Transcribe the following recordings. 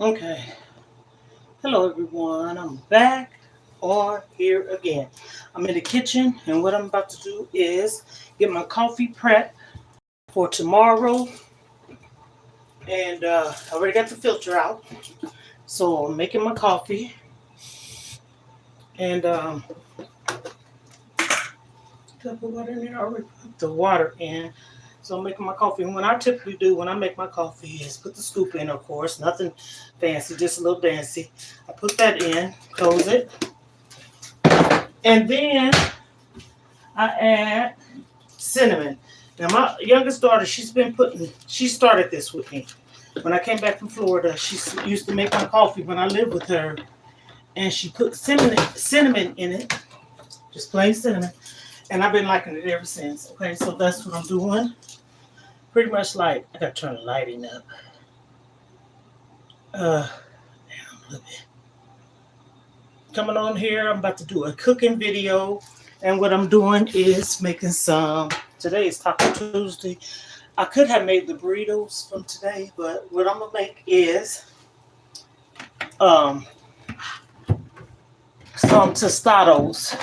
Okay. Hello, everyone. I'm back on here again. I'm in the kitchen, and what I'm about to do is get my coffee prep for tomorrow. And I already got the filter out, so I'm making my coffee and did I put water in there? I already put the water in. So I'm making my coffee. And what I typically do when I make my coffee is put the scoop in, of course, nothing fancy, just a little dancy. I put that in, close it, and then I add cinnamon. Now my youngest daughter, she started this with me. When I came back from Florida, she used to make my coffee when I lived with her, and she put cinnamon in it, just plain cinnamon, and I've been liking it ever since. Okay, so that's what I'm doing. Pretty much like I gotta turn the lighting up. Uh, Damn, a little bit. Coming on here, I'm about to do a cooking video, and what I'm doing is making some. Today is Taco Tuesday. I could have made the burritos from today, but what I'm gonna make is um, some tostados.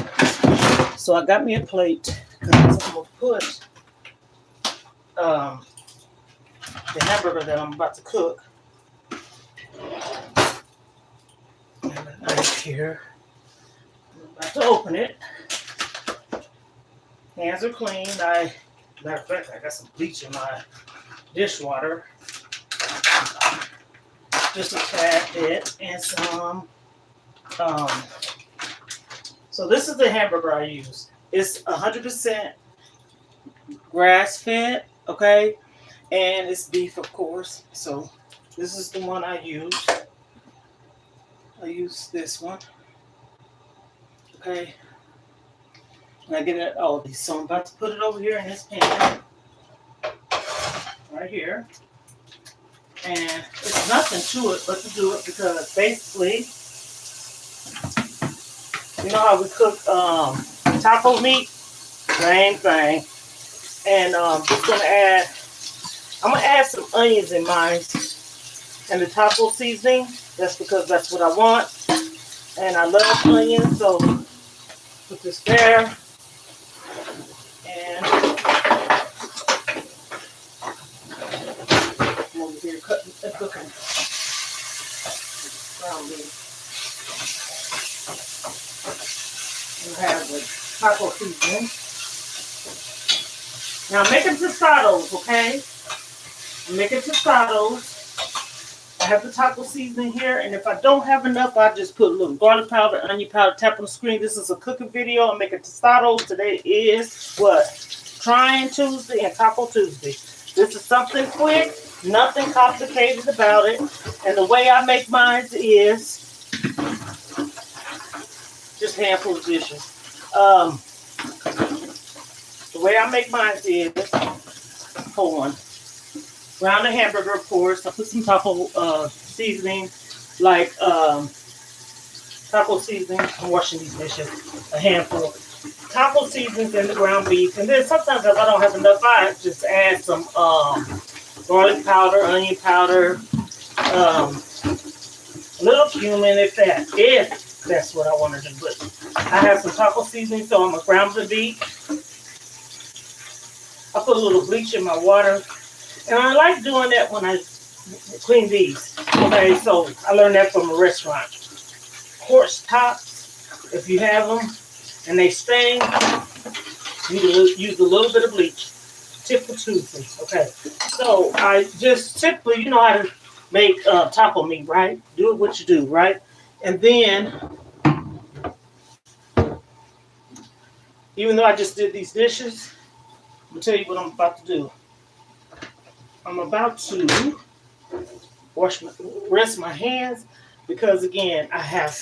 So I got me a plate because I'm gonna put um, the hamburger that I'm about to cook. I have a knife here. I'm about to open it. Hands are clean. Matter of fact, I got some bleach in my dishwater, just a tad bit, and some. Um, so this is the hamburger I use. It's 100% grass fed, okay, and it's beef, of course. So this is the one I use. I use this one, okay. And I get it at Aldi. So I'm about to put it over here in this pan, right here. And it's nothing to it but to do it because basically, you know how we cook taco meat? Same thing. And just I'm gonna add some onions in mine and the taco seasoning. That's because that's what I want. And I love onions, so put this there. And I'm over here cooking ground beef. You have the taco seasoning. Now I'm making tostados, okay? I'm making tostados. I have the taco seasoning here, and if I don't have enough, I just put a little garlic powder, onion powder, tap on the screen. This is a cooking video. I'm making tostados. Today is what? Trying Tuesday and Taco Tuesday. This is something quick, nothing complicated about it. And the way I make mine is just a handful of dishes. The way I make mine is, hold on. Ground the hamburger, of course. I put some taco seasoning, like taco seasoning. I'm washing these dishes, a handful. Taco seasonings in the ground beef, and then sometimes if I don't have enough, I just add some garlic powder, onion powder, a little cumin if that's what I want to do. But I have some taco seasoning, so I'm gonna ground the beef. I put a little bleach in my water. And I like doing that when I clean these. Okay, so I learned that from a restaurant. Horse tops, if you have them and they stain, you use a little bit of bleach. Typical Tuesday. Okay, so I just typically, you know how to make taco meat, right? Do it what you do, right? And then, even though I just did these dishes, I'm gonna tell you what I'm about to do. I'm about to rinse my hands because again I have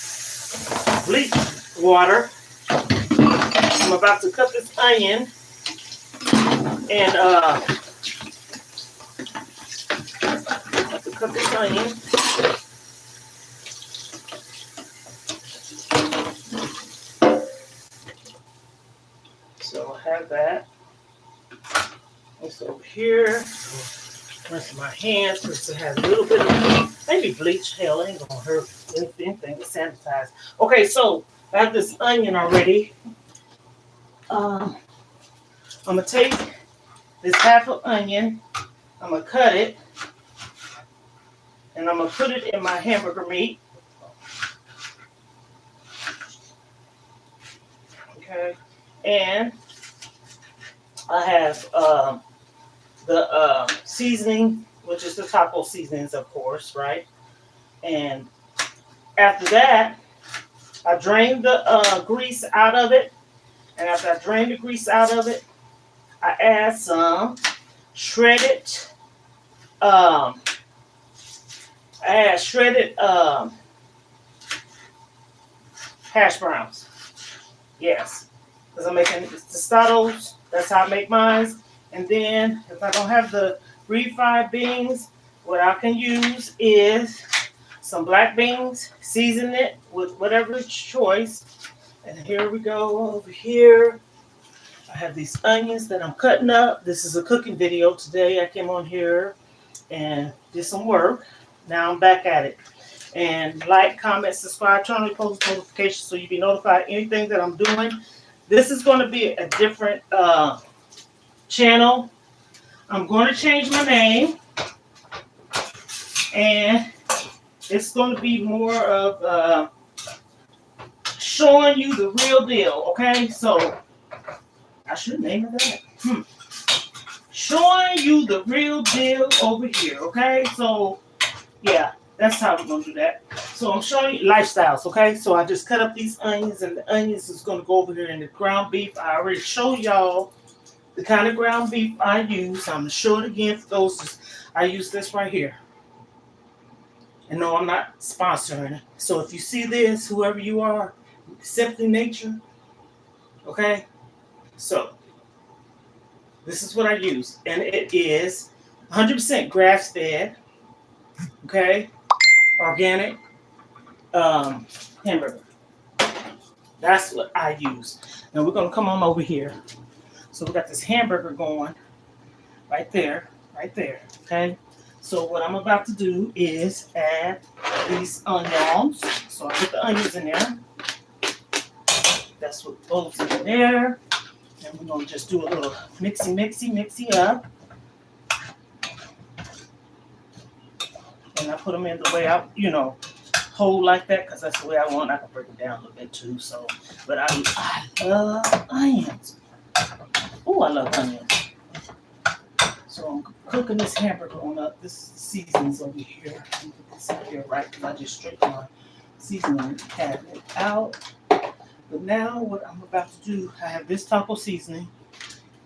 bleach water. I'm about to cut this onion and So I have that. It's over here. Rinse my hands just to have a little bit of maybe bleach. Hell, ain't gonna hurt anything. Sanitize. Okay, so I have this onion already. I'm gonna take this half of onion. I'm gonna cut it, and I'm gonna put it in my hamburger meat. Okay, and I have the seasoning, which is the taco seasonings, of course, right? And after that, I drain the grease out of it. And after I drain the grease out of it, I add some shredded, um, hash browns. Yes, because I'm making tostados. That's how I make mine. And then if I don't have the refried beans, what I can use is some black beans, season it with whatever choice. And here we go over here. I have these onions that I'm cutting up. This is a cooking video today. I came on here and did some work. Now I'm back at it. And like, comment, subscribe, turn on post notifications so you'll be notified anything that I'm doing. This is going to be a different channel. I'm going to change my name. And it's going to be more of showing you the real deal. Okay, so I should name it that. Showing you the real deal over here. Okay, so yeah, that's how we're going to do that. So I'm showing you lifestyles. Okay, so I just cut up these onions, and the onions is going to go over here in the ground beef. I already showed y'all the kind of ground beef I use. I'm going to show it again for those. I use this right here. And no, I'm not sponsoring it. So if you see this, whoever you are, Simply Nature, okay? So this is what I use. And it is 100% grass-fed, okay? Organic hamburger. That's what I use. Now we're going to come on over here. So we got this hamburger going right there, okay? So what I'm about to do is add these onions. So I put the onions in there. That's what goes in there. And we're going to just do a little mixy up. And I put them in the way I, hold like that because that's the way I want. I can break it down a little bit too. So, but I love onions. Oh, I love onions. So I'm cooking this hamburger on up. This seasoning's over here. Let me put this up here right because I just stripped my seasoning cabinet out. But now what I'm about to do, I have this taco seasoning.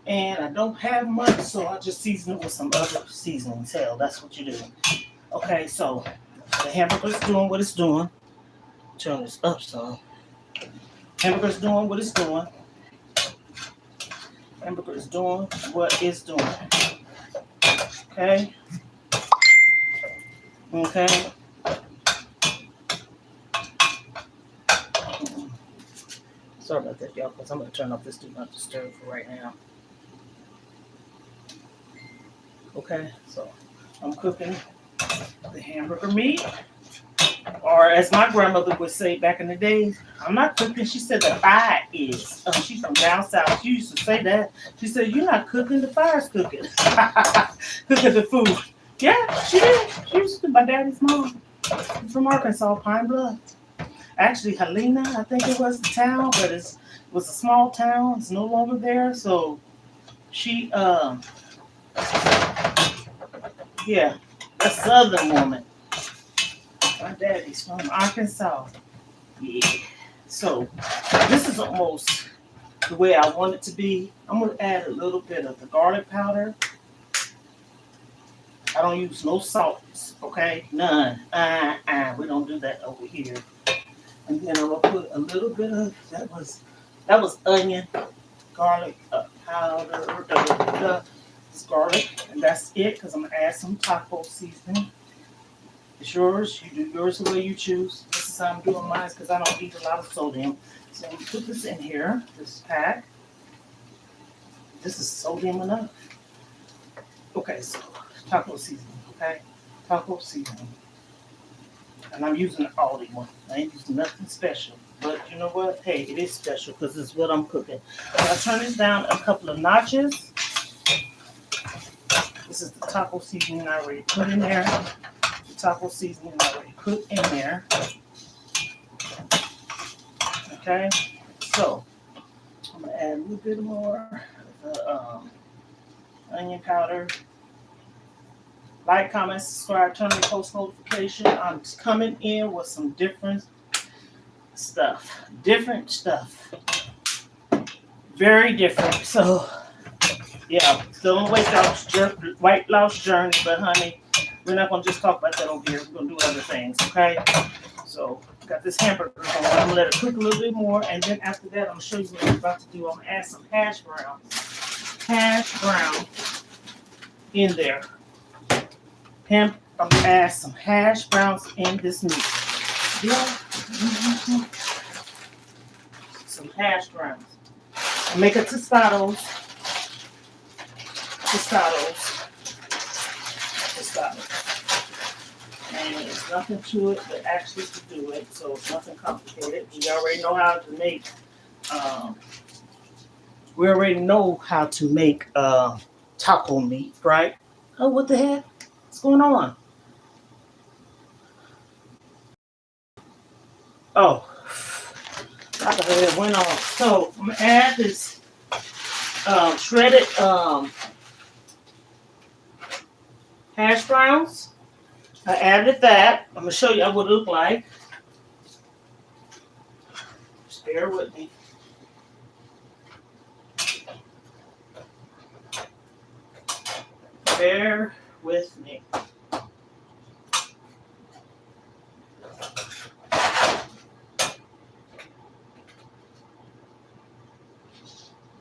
And I don't have much, so I just season it with some other seasonings. Hell, that's what you do. Okay, so the hamburger's doing what it's doing. Turn this up some. Hamburger's doing what it's doing. Hamburger is doing what it's doing. Okay. Okay. Sorry about that, y'all, because I'm going to turn off this do not disturb for right now. Okay, so I'm cooking the hamburger meat. Or as my grandmother would say back in the days, I'm not cooking. She said the fire is. She's from down south. She used to say that. She said, you're not cooking, the fire's cooking. Cooking the food. Yeah, she did. She used to. My daddy's mom. She's from Arkansas, Pine Bluff. Actually, Helena, I think it was the town, but it was a small town. It's no longer there. So she, yeah, a southern woman. My daddy's from Arkansas. Yeah. So this is almost the way I want it to be. I'm going to add a little bit of the garlic powder. I don't use no salts, okay? None. We don't do that over here. And then I'm going to put a little bit of, that was onion, garlic powder, It's garlic, and that's it, because I'm going to add some taco seasoning. It's yours. You do yours the way you choose. This is how I'm doing mine because I don't eat a lot of sodium. So I'm going to put this in here, this pack. This is sodium enough. Okay, so taco seasoning, okay? Taco seasoning. And I'm using the Aldi one. I ain't using nothing special. But you know what? Hey, it is special because it's what I'm cooking. So I turn this down a couple of notches. This is the taco seasoning I already put in there. The taco seasoning I already put in there. Okay? So, I'm going to add a little bit more onion powder. Like, comment, subscribe, turn on post notification. I'm coming in with some different stuff. Different stuff. Very different. So, yeah, still on the Weight Loss journey, but honey, we're not going to just talk about that over here. We're going to do other things, okay? So, got this hamburger going. I'm going to let it cook a little bit more, and then after that, I'm going to show you what I'm about to do. I'm going to add some hash browns. Hash brown in there. I'm going to add some hash browns in this meat. Yeah. Some hash browns. I make a tostados. And there's nothing to it but actually to do it, so it's nothing complicated. We already know how to make taco meat, right? Oh, what the heck? What's going on? Oh, I thought it went off. So I'm gonna add this shredded hash browns. I added that. I'm gonna show you what it look like. Just bear with me. Bear with me.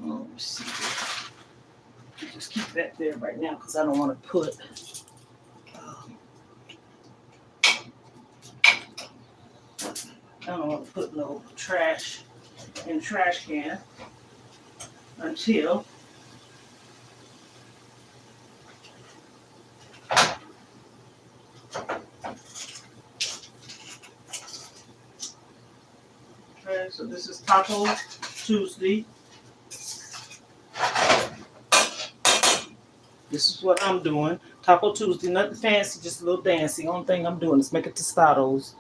Let me see. Just keep that there right now because I don't want to put. I don't want to put no trash in the trash can until okay, so this is Taco Tuesday. This is what I'm doing. Taco Tuesday, nothing fancy, just a little dancing. Only thing I'm doing is making tostados.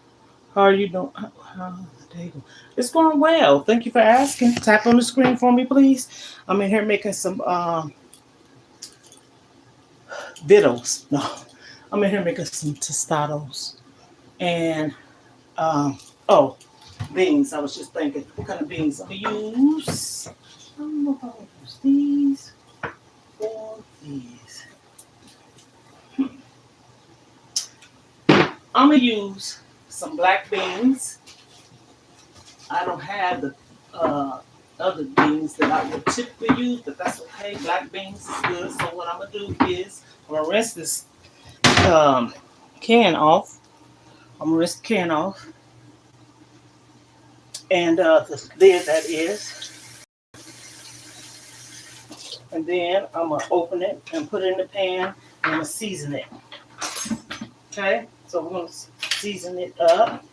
How are you doing? There you go. It's going well. Thank you for asking. Tap on the screen for me, please. I'm in here making some vittles. No, I'm in here making some tostados. And, beans. I was just thinking, what kind of beans I'm going to use? I don't know if I'm going to use these or these. I'm going to use some black beans. I don't have the other beans that I would typically use, but that's okay. Black beans is good. So what I'm going to do is I'm going to rinse this can off. I'm going to rinse the can off. And the lid, that is. And then I'm going to open it and put it in the pan and I'm going to season it. Okay? So we're going to season it up.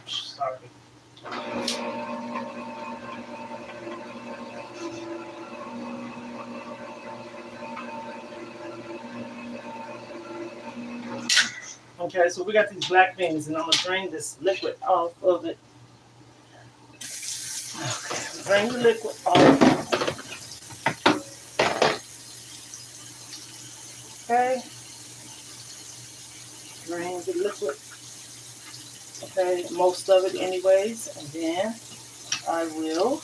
Sorry. Okay, so we got these black beans and I'm going to drain this liquid off of it. Okay, drain the liquid off. Okay. Drain the liquid. Okay, most of it anyways. And then I will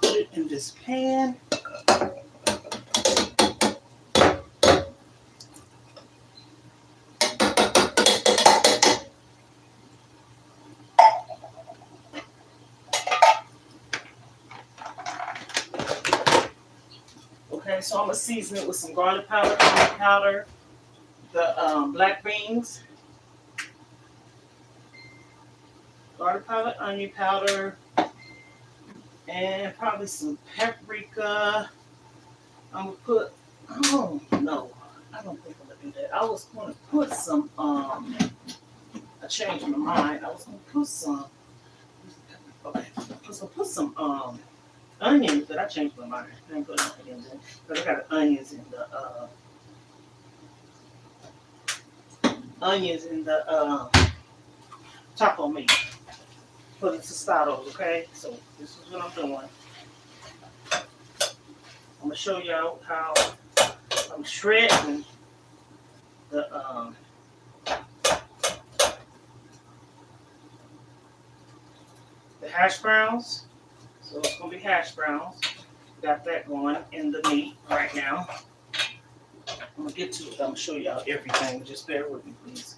put it in this pan. Okay, so I'm going to season it with some garlic powder, the black beans, garlic powder, onion powder, and probably some paprika. I'm gonna put, oh no, I don't think I'm gonna do that. I was gonna put some, I changed my mind. I was gonna put some, okay, I was gonna put some, onions, but I changed my mind. I didn't put onions in, because I got onions in the taco meat for the tostados, okay? So this is what I'm doing. I'm gonna show y'all how I'm shredding the hash browns. So it's gonna be hash browns. Got that going in the meat right now. I'm gonna get to it. I'm gonna show y'all everything. Just bear with me, please.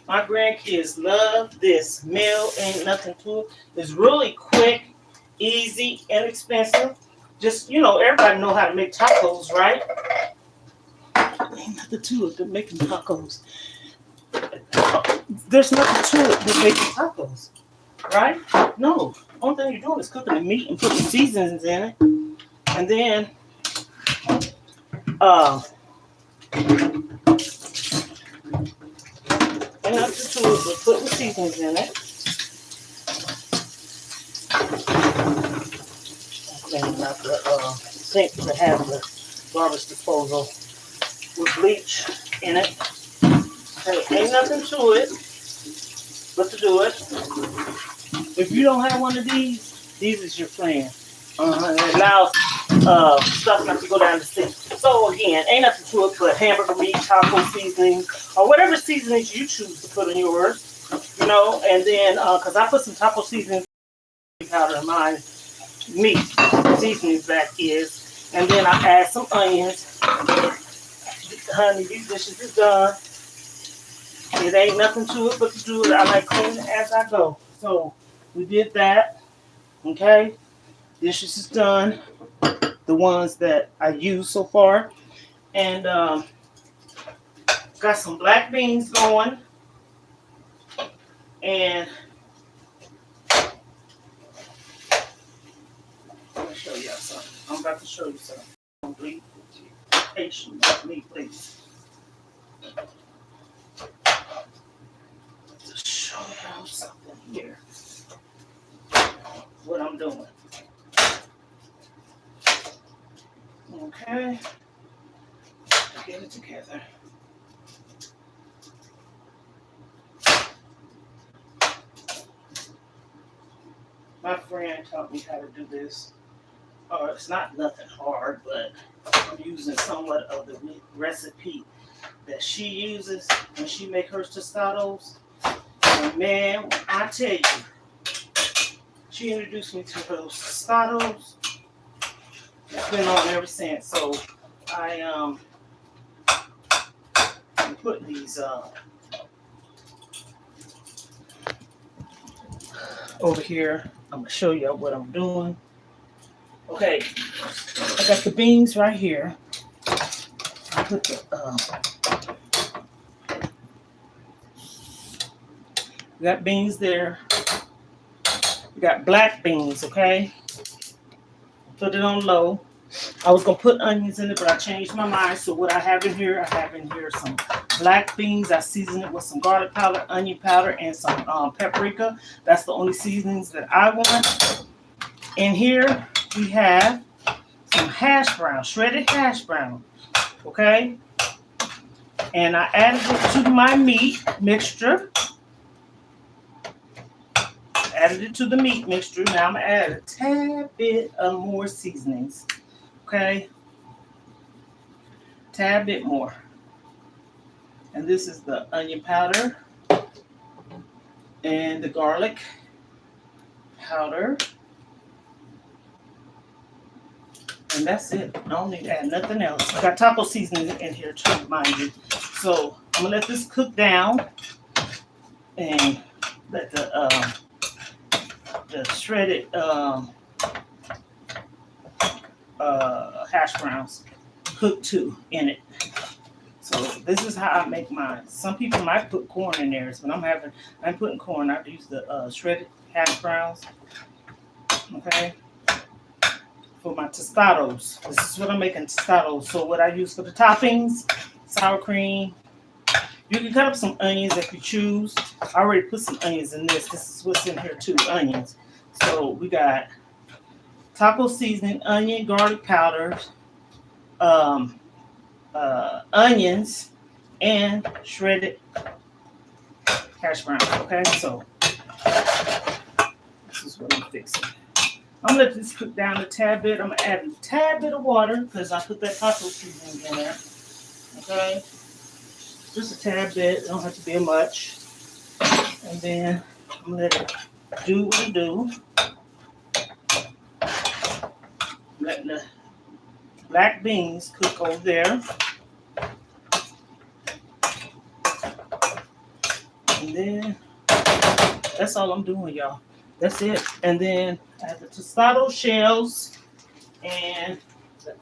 My grandkids love this meal. Ain't nothing to it. It's really quick, easy, inexpensive. Just, everybody know how to make tacos, right? Ain't nothing to it than making tacos. There's nothing to it than making tacos, right? No. Only thing you're doing is cooking the meat and putting seasonings in it. And then, and nothing to it but putting seasonings in it. Cleaning out the sink to have the garbage disposal with bleach in it. Okay, ain't nothing to it but to do it. If you don't have one of these is your friend. It allows stuff not to go down the sink. So again, ain't nothing to it but hamburger meat, taco seasoning, or whatever seasonings you choose to put in yours. And then because I put some taco seasoning powder in mine. Meat seasonings that is, and then I add some onions. Honey, these dishes is done. It ain't nothing to it but to do it. I like cleaning as I go. So we did that. Okay, dishes is done. The ones that I used so far, and got some black beans going, and let me show y'all something. I'm about to show you something. Be patient with me, please. To show y'all something here. What I'm doing. Okay. Get it together. My friend taught me how to do this. It's not nothing hard, but I'm using somewhat of the recipe that she uses when she makes her tostados. And man, I tell you, she introduced me to those tostados. It's been on ever since. So I put these over here. I'm gonna show you what I'm doing. Okay, I got the beans right here. I put the we got beans there. We got black beans, okay? Put it on low. I was gonna put onions in it, but I changed my mind. So what I have in here some black beans. I season it with some garlic powder, onion powder, and some paprika. That's the only seasonings that I want. In here we have some hash brown, shredded hash brown, okay? And I added it to my meat mixture. Added it to the meat mixture. Now I'm gonna add a tad bit of more seasonings, okay? Tad bit more. And this is the onion powder and the garlic powder. And that's it. I don't need to add nothing else. I got taco seasoning in here too, mind you. So I'm gonna let this cook down. and let the shredded hash browns cook too in it. So this is how I make mine. Some people might put corn in theirs, but I'm putting corn. I use the shredded hash browns. Okay. For my tostados. This is what I'm making tostados. So what I use for the toppings, sour cream. You can cut up some onions if you choose. I already put some onions in this. This is what's in here too, onions. So we got taco seasoning, onion, garlic powder, onions, and shredded hash browns. Okay, so this is what I'm fixing. I'm gonna let this cook down a tad bit. I'm gonna add a tad bit of water because I put that taco seasoning in there. Okay, just a tad bit. Don't have to be much. And then I'm gonna let it do what it do. Letting the black beans cook over there. And then that's all I'm doing, y'all. That's it. And then I have the tostado shells and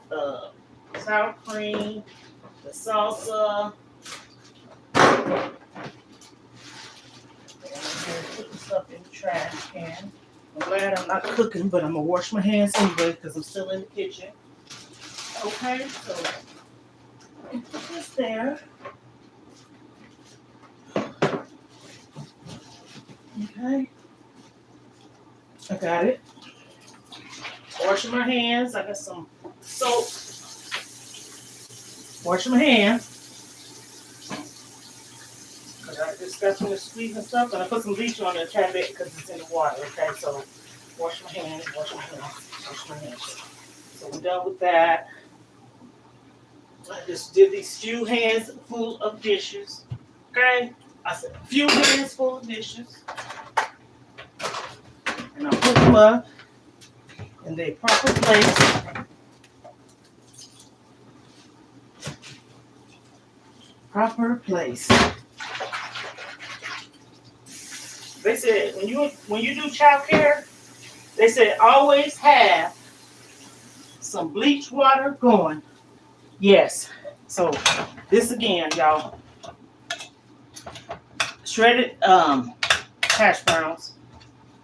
the sour cream, the salsa. And put the stuff in the trash can. I'm glad I'm not cooking, but I'm gonna wash my hands anyway because I'm still in the kitchen. Okay, so put this there. Okay. I got it. Washing my hands. I got some soap. Washing my hands. Because I just got some squeeze and stuff. And I put some bleach on it a tad bit because it's in the water. Okay, so wash my hands, wash my hands, wash my hands. So we're done with that. I just did these few hands full of dishes. Okay? I said a few hands full of dishes. And I put them up in their proper place. Proper place. They said when you do child care, they said always have some bleach water going. Yes. So this again, y'all. Shredded hash browns.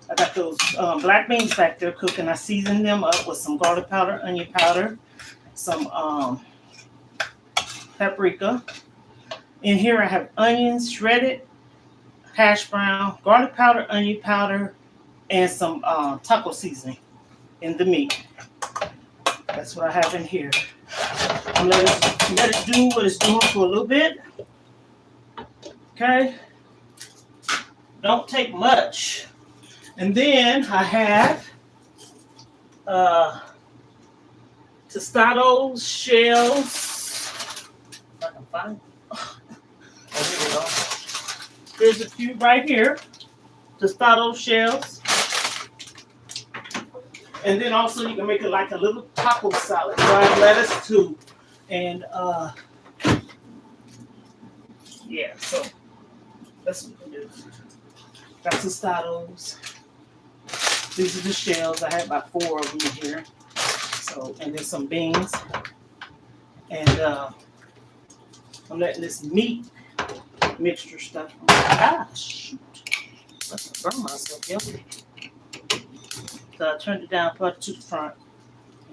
I got those black beans back there cooking. I seasoned them up with some garlic powder, onion powder, some paprika. In here I have onions, shredded hash brown, garlic powder, onion powder, and some taco seasoning in the meat. That's what I have in here. I'm let it do what it's doing for a little bit. Okay. Don't take much. And then I have tostados, shells. If I can find it. Oh, here we go. There's a few right here. Tostado shells. And then also you can make it like a little taco salad. Fried lettuce too. And yeah, so that's what we can do. Got tostados. These are the shells. I have about 4 of them in here. So, and then some beans. And I'm letting this meat mixture stuff. Ah, shoot. Let's burn myself, yo. So I turned it down, put it to the front.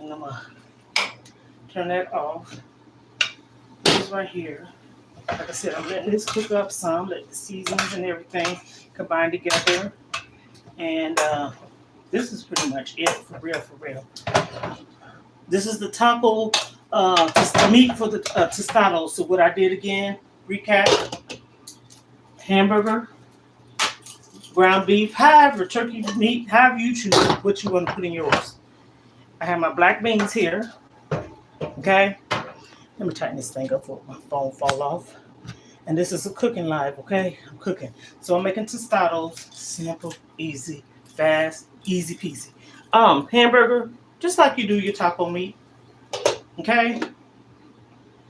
And I'm going to turn that off. This is right here. Like I said, I'm letting this cook up some, let the seasonings and everything combine together. And this is pretty much it, for real, for real. This is the taco, meat for the tostados. So what I did again, recap, hamburger, ground beef, however, turkey meat, however you choose what you want to put in yours. I have my black beans here, okay? Let me tighten this thing up before my phone fall off. And this is a cooking live, okay? I'm cooking. So I'm making tostados, simple, easy, fast, easy peasy. Hamburger, just like you do your taco meat, okay?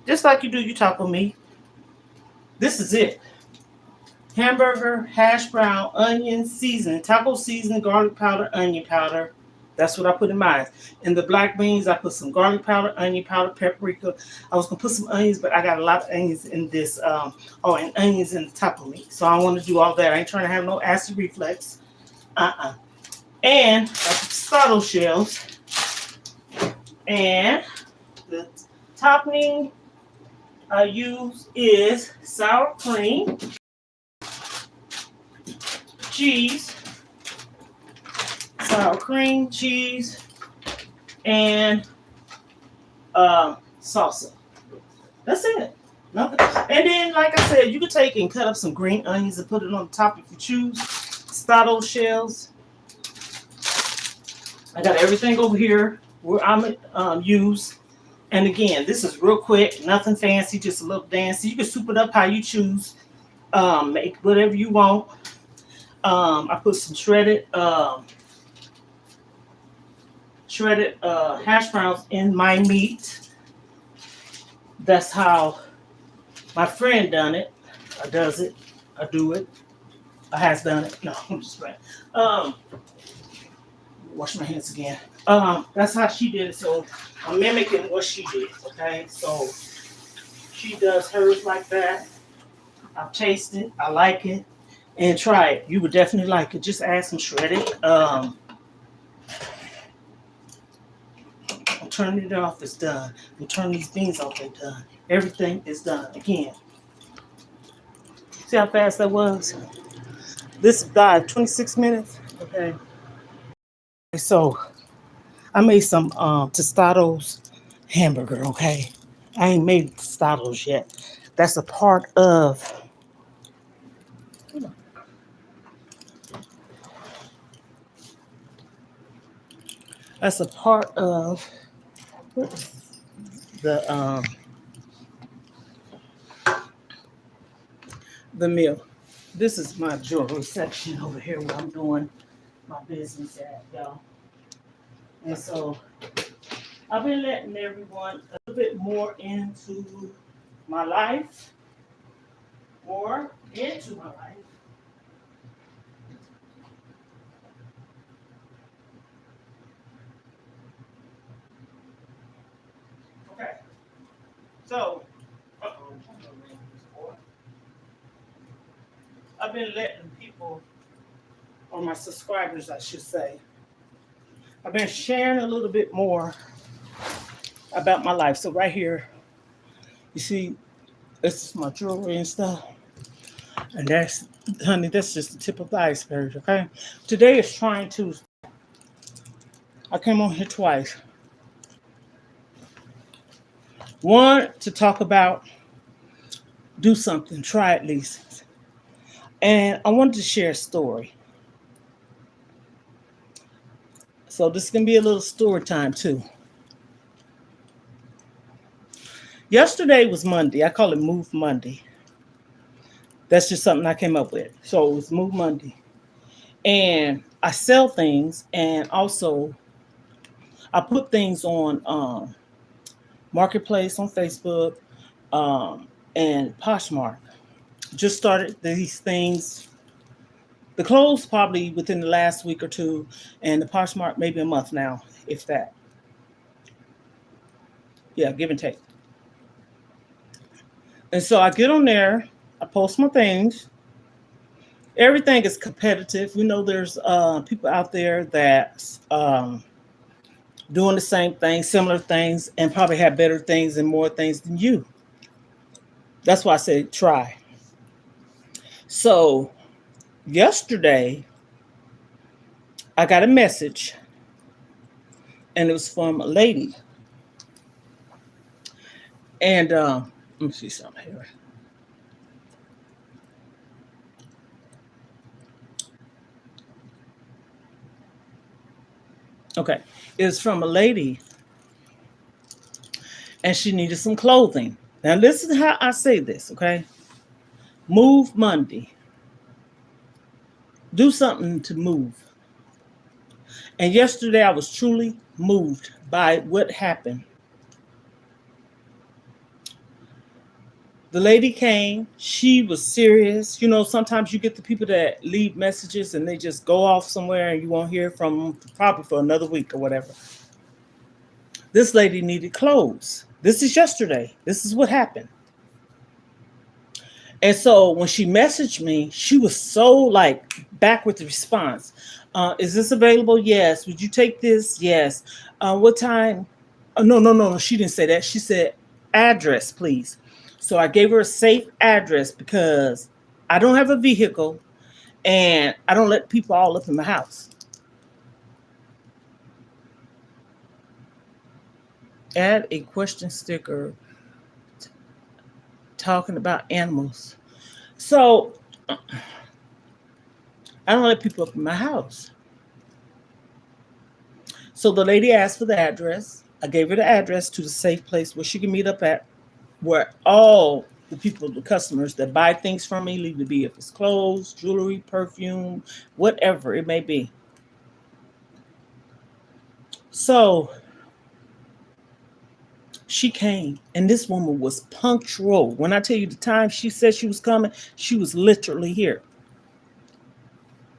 Just like you do your taco meat. This is it. hamburger, hash brown, onion, seasoning, taco seasoning, garlic powder, onion powder. That's what I put in mine. In the black beans, I put some garlic powder, onion powder, paprika. I was gonna put some onions, but I got a lot of onions in this. And onions in the taco meat. So I don't want to do all that. I ain't trying to have no acid reflux. And I put tostado shells. And the topping I use is sour cream, cheese, sour cream, cheese, and salsa. That's it. Nothing. And then, like I said, you can take and cut up some green onions and put it on the top if you choose. Tostado shells. I got everything over here where I'm use. And again, this is real quick, nothing fancy, just a little dancey. You can soup it up how you choose. Make whatever you want. I put some shredded hash browns in my meat. That's how my friend done it. I does it. I do it. I has done it. No, I'm just right. Wash my hands again. That's how she did it. So I'm mimicking what she did. Okay, so she does hers like that. I've tasted it. I like it. And try it. You would definitely like it. Just add some shredded. I'm turning it off. It's done. I'm turning these beans off. They're done. Everything is done. Again. See how fast that was? This died 26 minutes. Okay. So I made some tostados hamburger. Okay. I ain't made tostados yet. That's a part of. That's a part of the meal. This is my jewelry section over here where I'm doing my business at, y'all. And so I've been letting everyone a little bit more into my life, more into my life. Okay, so I've been letting people, or my subscribers, I should say, I've been sharing a little bit more about my life. So right here, you see, this is my jewelry and stuff. And that's, honey, that's just the tip of the iceberg, okay? Today is Trying Tuesday. I came on here twice. One, to talk about do something, try at least. And I wanted to share a story. So this is going to be a little story time too. Yesterday was Monday. I call it Move Monday. That's just something I came up with. So it was Move Monday. And I sell things, and also I put things on Marketplace on Facebook and Poshmark. Just started these things. The clothes probably within the last week or two, and the Poshmark maybe a month now, if that. Yeah, give and take. And so I get on there, I post my things. Everything is competitive. You know, there's people out there that's doing the same thing, similar things, and probably have better things and more things than you. That's why I say try. So yesterday, I got a message, and it was from a lady. And let me see something here. Okay, it's from a lady, and she needed some clothing. Now, listen how I say this, okay? Move Monday. Do something to move. And yesterday, I was truly moved by what happened. The lady came. She was serious. You know, sometimes you get the people that leave messages and they just go off somewhere and you won't hear from them probably for another week or whatever. This lady needed clothes. This is yesterday. This is what happened. And so when she messaged me, she was so like back with the response. Is this available? Yes. Would you take this? Yes. What time? No, no, no, no. She didn't say that. She said, address, please. So I gave her a safe address because I don't have a vehicle and I don't let people all up in my house. Add a question sticker talking about animals. So I don't let people up in my house. So the lady asked for the address. I gave her the address to the safe place where she can meet up at, where all the people, the customers that buy things from me, leave it be if it's clothes, jewelry, perfume, whatever it may be. So she came, and this woman was punctual. When I tell you the time she said she was coming, she was literally here.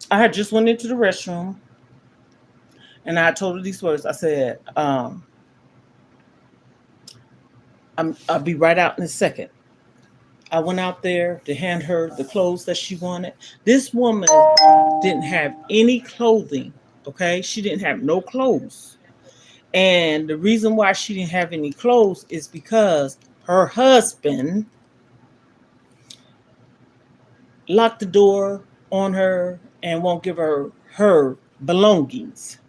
I had just went into the restroom, and I told her these words. I said, I'll be right out in a second. I went out there to hand her the clothes that she wanted. This woman didn't have any clothing, okay? She didn't have no clothes. And the reason why she didn't have any clothes is because her husband locked the door on her and won't give her her belongings.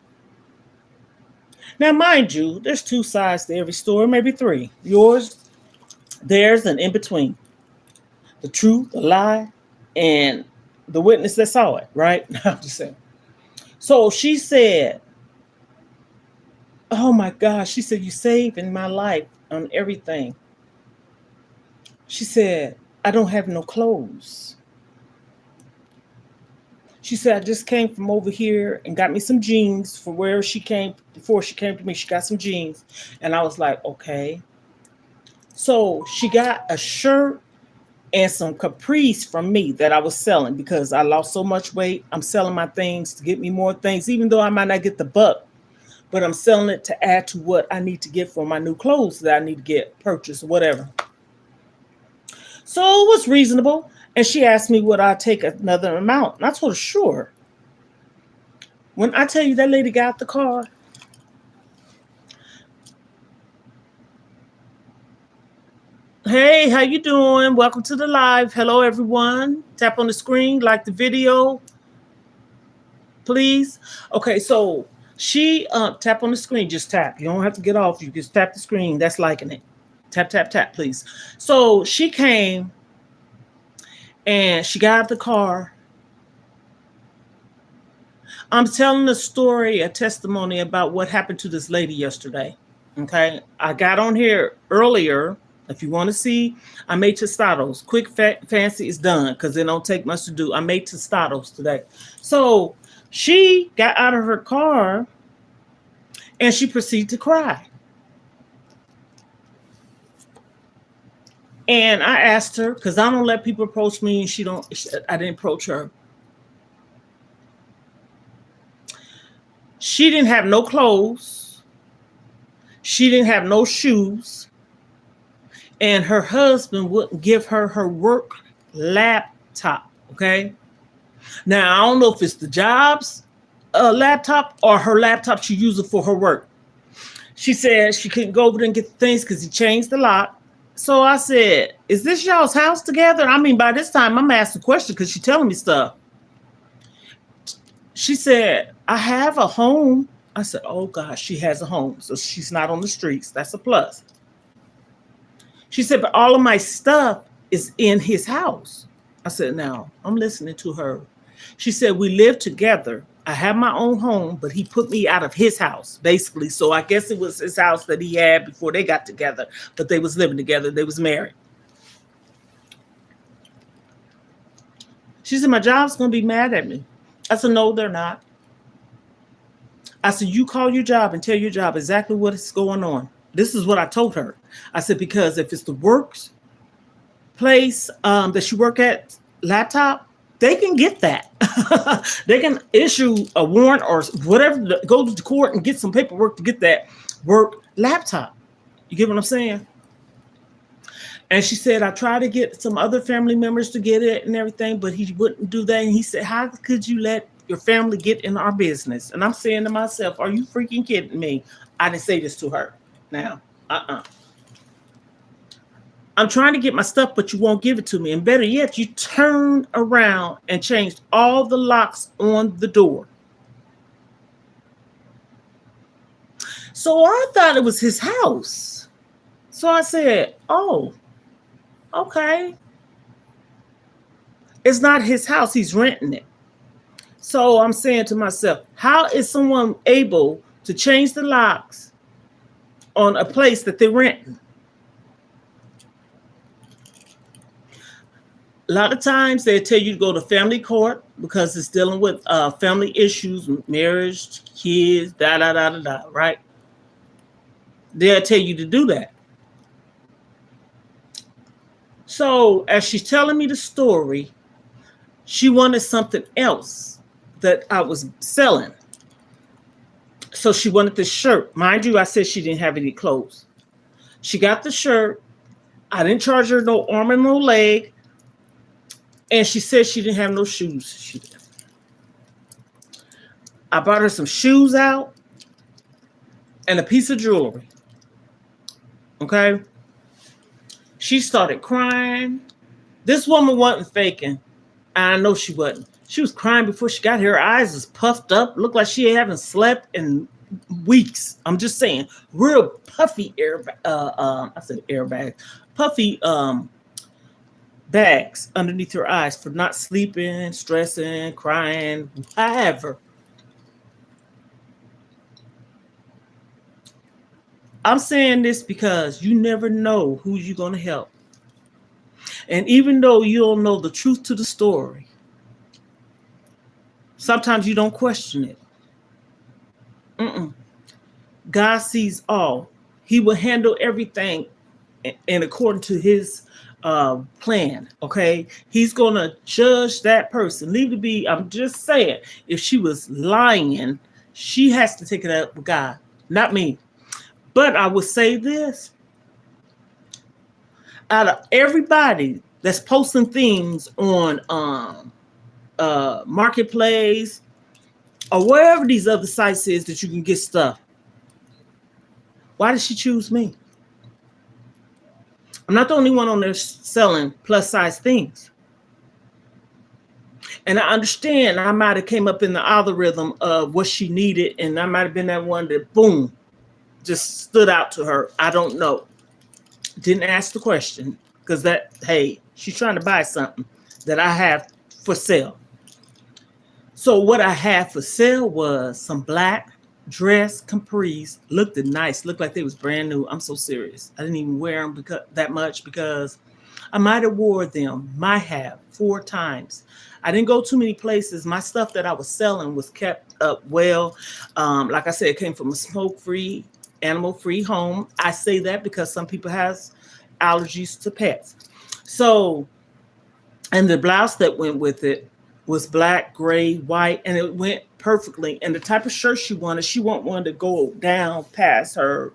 Now, mind you, there's two sides to every story, maybe three. Yours, theirs, and in between. The truth, the lie, and the witness that saw it, right? I'm just saying. So she said, oh my gosh, she said, you saved in my life on everything. She said, I don't have no clothes. She said, I just came from over here and got me some jeans for where she came. Before she came to me, she got some jeans. And I was like, okay. So she got a shirt and some capris from me that I was selling because I lost so much weight. I'm selling my things to get me more things, even though I might not get the buck, but I'm selling it to add to what I need to get for my new clothes that I need to get purchased, whatever. So it was reasonable. And she asked me would I take another amount. And I told her, sure. When I tell you that lady got out the car, hey, how you doing? Welcome to the live. Hello, everyone. Tap on the screen, like the video, please. Okay, so she tap on the screen. Just tap. You don't have to get off. You just tap the screen. That's liking it. Tap, tap, tap, please. So she came and she got out the car. I'm telling a story, a testimony about what happened to this lady yesterday. Okay, I got on here earlier. If you want to see, I made tostados. Quick, fancy is done because it don't take much to do. I made tostados today. So she got out of her car and she proceeded to cry. And I asked her, because I don't let people approach me, and I didn't approach her. She didn't have no clothes. She didn't have no shoes. And her husband wouldn't give her her work laptop, okay? Now, I don't know if it's the job's laptop or her laptop she uses for her work. She said she couldn't go over there and get the things because he changed the lock. So I said, is this y'all's house together? I mean, by this time, I'm asking questions because she's telling me stuff. She said, I have a home. I said, oh, gosh, she has a home. So she's not on the streets. That's a plus. She said, but all of my stuff is in his house. I said, now, I'm listening to her. She said, we live together. I have my own home, but he put me out of his house, basically. So I guess it was his house that he had before they got together, but they was living together. They was married. She said, my job's going to be mad at me. I said, no, they're not. I said, you call your job and tell your job exactly what is going on. This is what I told her. I said, because if it's the works, place that you work at laptop, they can get that. They can issue a warrant or whatever, go to court and get some paperwork to get that work laptop. You get what I'm saying? And she said, I tried to get some other family members to get it and everything, but he wouldn't do that. And he said, how could you let your family get in our business? And I'm saying to myself, are you freaking kidding me? I didn't say this to her. Now, I'm trying to get my stuff, but you won't give it to me. And better yet, you turned around and changed all the locks on the door. So I thought it was his house. So I said, oh, okay. It's not his house. He's renting it. So I'm saying to myself, how is someone able to change the locks on a place that they're renting? A lot of times they tell you to go to family court because it's dealing with family issues, marriage, kids, right? They'll tell you to do that. So as she's telling me the story, she wanted something else that I was selling. So she wanted this shirt. Mind you, I said she didn't have any clothes. She got the shirt. I didn't charge her no arm and no leg. And she said she didn't have no shoes. I bought her some shoes out and a piece of jewelry. Okay? She started crying. This woman wasn't faking. I know she wasn't. She was crying before she got here. Her eyes was puffed up. Looked like she hadn't slept in weeks. I'm just saying. Real puffy puffy bags underneath her eyes for not sleeping, stressing, crying, whatever. I'm saying this because you never know who you're going to help. And even though you don't know the truth to the story, sometimes you don't question it. God sees all. He will handle everything and according to his plan. Okay, he's gonna judge that person. Leave to be. I'm just saying, if she was lying, she has to take it up with God, not me. But I would say this: out of everybody that's posting things on Marketplace or wherever these other sites is that you can get stuff, why did she choose me? I'm not the only one on there selling plus size things. And I understand I might have came up in the algorithm of what she needed, and I might have been that one that, boom, just stood out to her. I don't know. Didn't ask the question because hey, she's trying to buy something that I have for sale. So what I had for sale was some black dress capris. Looked nice. Looked like they was brand new. I'm so serious. I didn't even wear them that much because I might have wore them. Might have 4 times. I didn't go too many places. My stuff that I was selling was kept up well. Like I said, it came from a smoke-free, animal-free home. I say that because some people have allergies to pets. So, and the blouse that went with it was black, gray, white, and it went perfectly. And the type of shirt she wanted one to go down past her,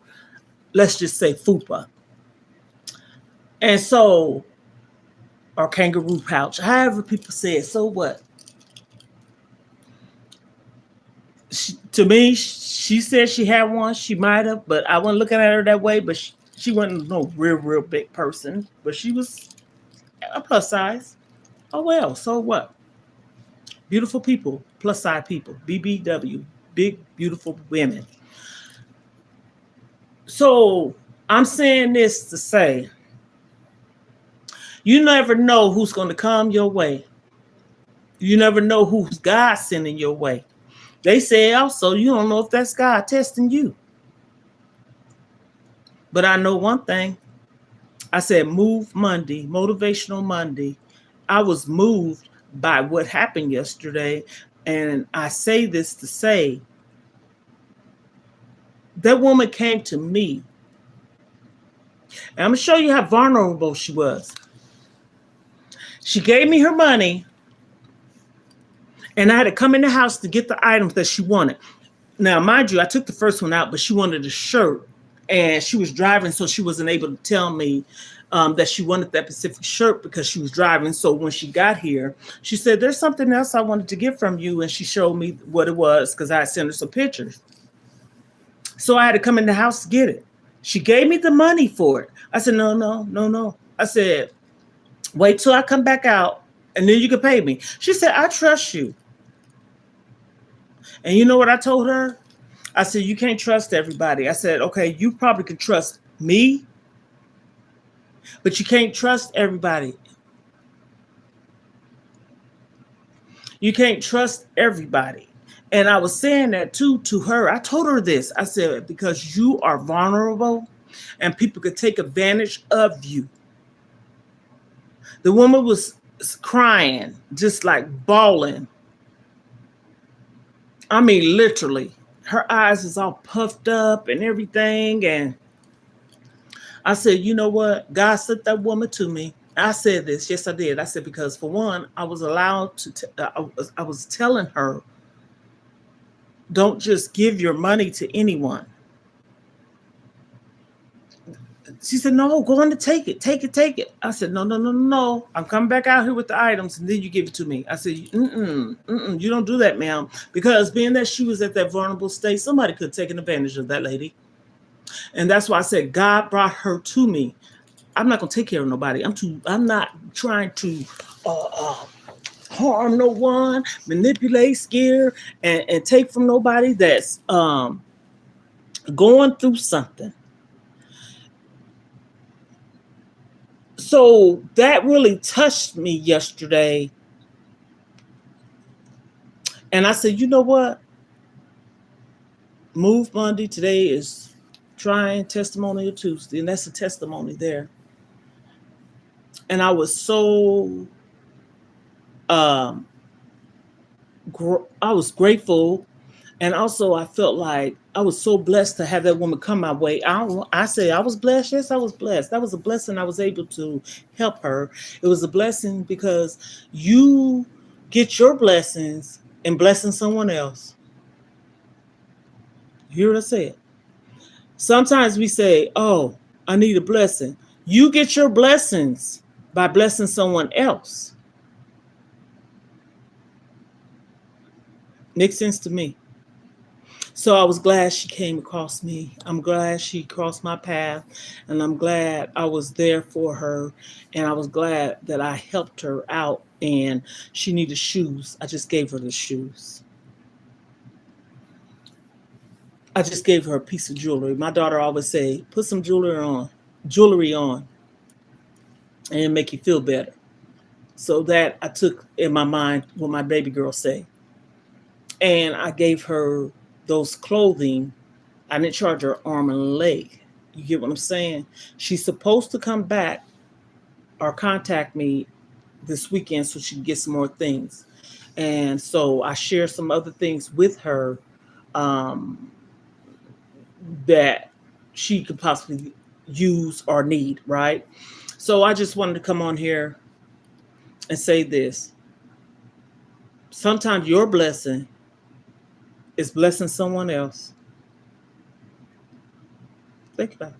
let's just say fupa. And so, or kangaroo pouch, however people say it, so what? To me, she said she had one. She might have, but I wasn't looking at her that way. But she wasn't no real big person. But she was a plus size. Oh, well, so what? Beautiful people, plus size people, BBW, big, beautiful women. So I'm saying this to say, you never know who's going to come your way. You never know who's God sending your way. They say also, you don't know if that's God testing you. But I know one thing. I said, Move Monday, Motivational Monday. I was moved by what happened yesterday. And I say this to say, that woman came to me. And I'm going to show you how vulnerable she was. She gave me her money, and I had to come in the house to get the items that she wanted. Now, mind you, I took the first one out, but she wanted a shirt, and she was driving, so she wasn't able to tell me that she wanted that specific shirt because she was driving. So when she got here, she said, "There's something else I wanted to get from you," and she showed me what it was because I sent her some pictures. So I had to come in the house to get it. She gave me the money for it. I said, "No, no, no, no." I said, "Wait till I come back out, and then you can pay me." She said, "I trust you." And you know what I told her? I said, "You can't trust everybody." I said, "Okay, you probably can trust me, but you can't trust everybody. You can't trust everybody." And I was saying that too to her. I told her this. I said, because you are vulnerable and people could take advantage of you. The woman was crying, just like bawling. I mean, literally. Her eyes was all puffed up and everything. And I said, "You know what? God sent that woman to me." I said this. Yes, I did. I said, because for one, I was allowed to, I was telling her, don't just give your money to anyone. She said, "No, go on to take it. Take it, take it." I said, "No, no, no, no. I'm coming back out here with the items and then you give it to me." I said, you don't do that, ma'am. Because being that she was at that vulnerable state, somebody could have taken advantage of that lady. And that's why I said, God brought her to me. I'm not going to take care of nobody. I'm not trying to harm no one, manipulate, scare, and take from nobody that's going through something. So that really touched me yesterday. And I said, "You know what? Move Monday. Today is Trying Testimonial Tuesday." And that's a testimony there. And I was so, um, I was grateful. And also I felt like I was so blessed to have that woman come my way. I say I was blessed. Yes, I was blessed. That was a blessing. I was able to help her. It was a blessing because you get your blessings and blessing someone else. You hear what I said? Sometimes we say, "Oh, I need a blessing." You get your blessings by blessing someone else. Makes sense to me. So I was glad she came across me. I'm glad she crossed my path. And I'm glad I was there for her. And I was glad that I helped her out. And she needed shoes. I just gave her the shoes. I just gave her a piece of jewelry. My daughter always say, "Put some jewelry on, and it'll make you feel better." So that I took in my mind what my baby girl say. And I gave her those clothing. I didn't charge her arm and leg. You get what I'm saying? She's supposed to come back or contact me this weekend so she can get some more things. And so I share some other things with her um, that she could possibly use or need, right? So I just wanted to come on here and say this. Sometimes your blessing is blessing someone else. Think about it.